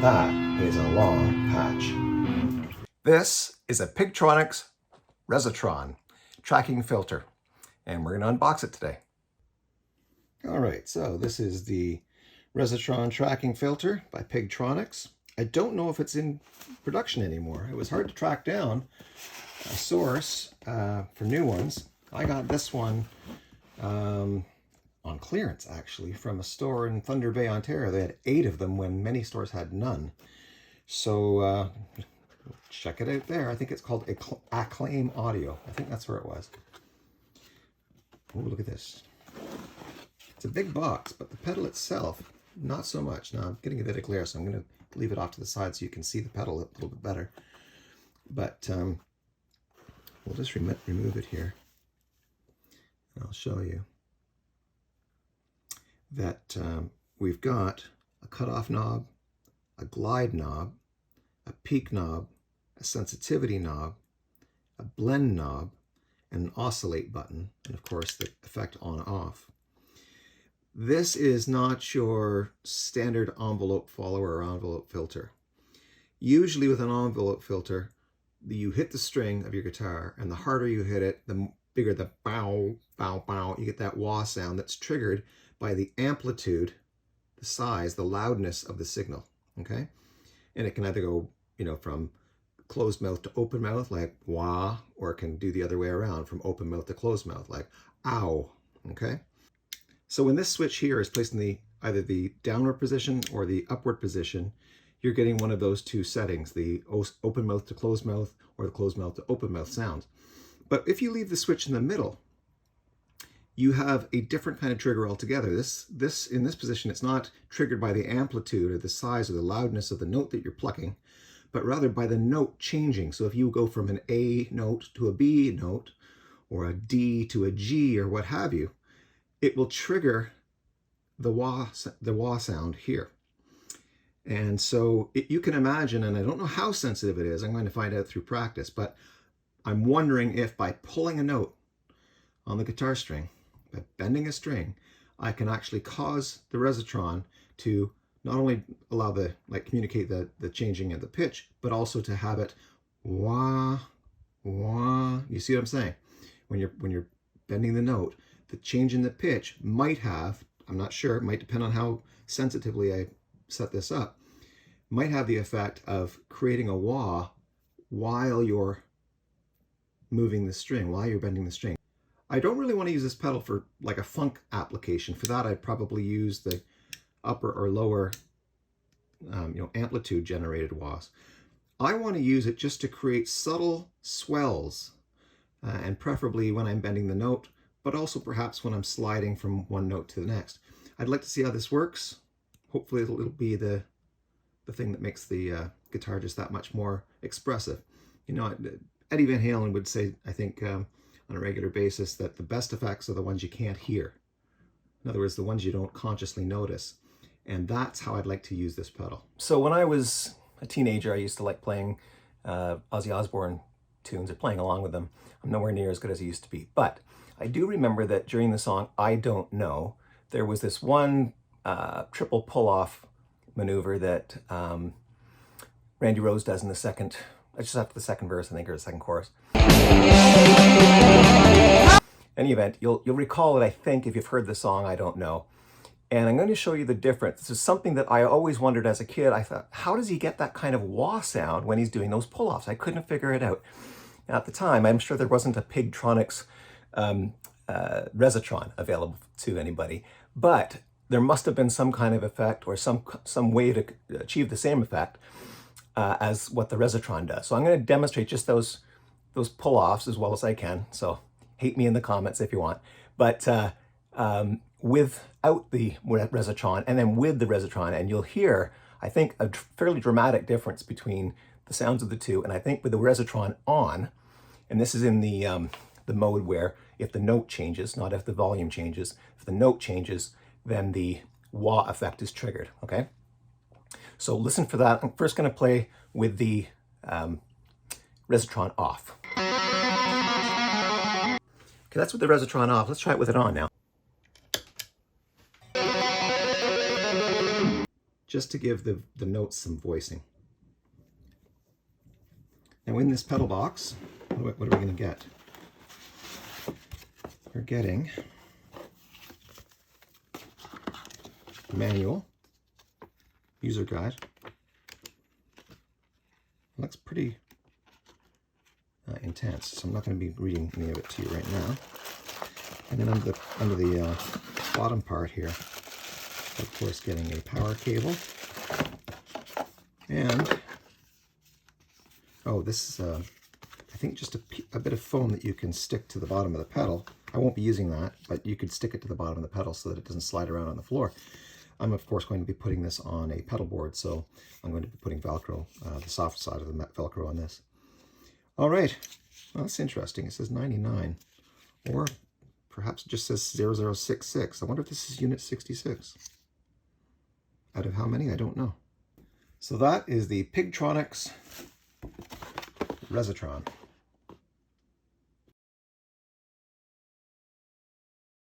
that is a long patch. This is a Pigtronix Resotron tracking filter, and we're going to unbox it today. All right, so this is the Resotron tracking filter by Pigtronix. I don't know if it's in production anymore. It was hard to track down a source for new ones. I got this one on clearance, actually, from a store in Thunder Bay, Ontario. They had 8 of them when many stores had none. So check it out there. I think it's called Acclaim Audio. I think that's where it was. Oh, look at this. It's a big box, but the pedal itself, not so much. Now, I'm getting a bit of glare, so I'm going to leave it off to the side so you can see the pedal a little bit better. But we'll just remove it here. And I'll show you that we've got a cutoff knob, a glide knob, a peak knob, a sensitivity knob, a blend knob, and an oscillate button, and of course the effect on-off. This is not your standard envelope follower or envelope filter. Usually with an envelope filter, you hit the string of your guitar, and the harder you hit it, the bigger the bow, bow, bow. You get that wah sound that's triggered by the amplitude, the size, the loudness of the signal, okay? And it can either go, from closed mouth to open mouth, like wah, or it can do the other way around, from open mouth to closed mouth, like ow, okay? So when this switch here is placed in either the downward position or the upward position, you're getting one of those two settings, the open mouth to closed mouth or the closed mouth to open mouth sounds. But if you leave the switch in the middle, you have a different kind of trigger altogether. In this position, it's not triggered by the amplitude or the size or the loudness of the note that you're plucking, but rather by the note changing. So if you go from an A note to a B note, or a D to a G, or what have you, it will trigger the wah sound here. And so you can imagine, and I don't know how sensitive it is, I'm going to find out through practice, but I'm wondering if by pulling a note on the guitar string, by bending a string, I can actually cause the Resotron to not only allow communicate the changing of the pitch, but also to have it wah, wah. You see what I'm saying? When you're bending the note, the change in the pitch might have, I'm not sure, it might depend on how sensitively I set this up, might have the effect of creating a wah while you're moving the string, while you're bending the string. I don't really want to use this pedal for like a funk application. For that, I'd probably use the upper or lower amplitude generated wahs. I want to use it just to create subtle swells, and preferably when I'm bending the note, but also perhaps when I'm sliding from one note to the next. I'd like to see how this works. Hopefully it'll be the thing that makes the guitar just that much more expressive. Eddie Van Halen would say, I think, on a regular basis, that the best effects are the ones you can't hear. In other words, the ones you don't consciously notice. And that's how I'd like to use this pedal. So when I was a teenager, I used to like playing Ozzy Osbourne tunes or playing along with them. I'm nowhere near as good as I used to be. But I do remember that during the song I Don't Know, there was this one triple pull-off maneuver that Randy Rhoads does in the second, just after the second verse, I think, or the second chorus. In any event, you'll recall it, I think, if you've heard the song I Don't Know. And I'm going to show you the difference. This is something that I always wondered as a kid. I thought, how does he get that kind of wah sound when he's doing those pull-offs? I couldn't figure it out. Now, at the time, I'm sure there wasn't a Pigtronix Resotron available to anybody, but there must have been some kind of effect or some way to achieve the same effect as what the Resotron does. So I'm going to demonstrate just those pull-offs as well as I can. So hate me in the comments if you want. But without the Resotron and then with the Resotron, and you'll hear, I think, a fairly dramatic difference between the sounds of the two. And I think with the Resotron on, and this is in the mode where if the note changes, not if the volume changes, if the note changes, then the wah effect is triggered, okay? So listen for that. I'm first going to play with the Resotron off. Okay, that's with the Resotron off. Let's try it with it on now. just to give the notes some voicing. Now in this pedal box, what are we going to get? We're getting a manual, user guide. It looks pretty intense, so I'm not going to be reading any of it to you right now. And then under the bottom part here, of course, getting a power cable. And, oh, this is, I think, just a bit of foam that you can stick to the bottom of the pedal. I won't be using that, but you could stick it to the bottom of the pedal so that it doesn't slide around on the floor. I'm, of course, going to be putting this on a pedal board, so I'm going to be putting Velcro, the soft side of the Velcro on this. All right, well, that's interesting. It says 99, or perhaps it just says 0066. I wonder if this is unit 66. Out of how many? I don't know. So that is the Pigtronix Resotron.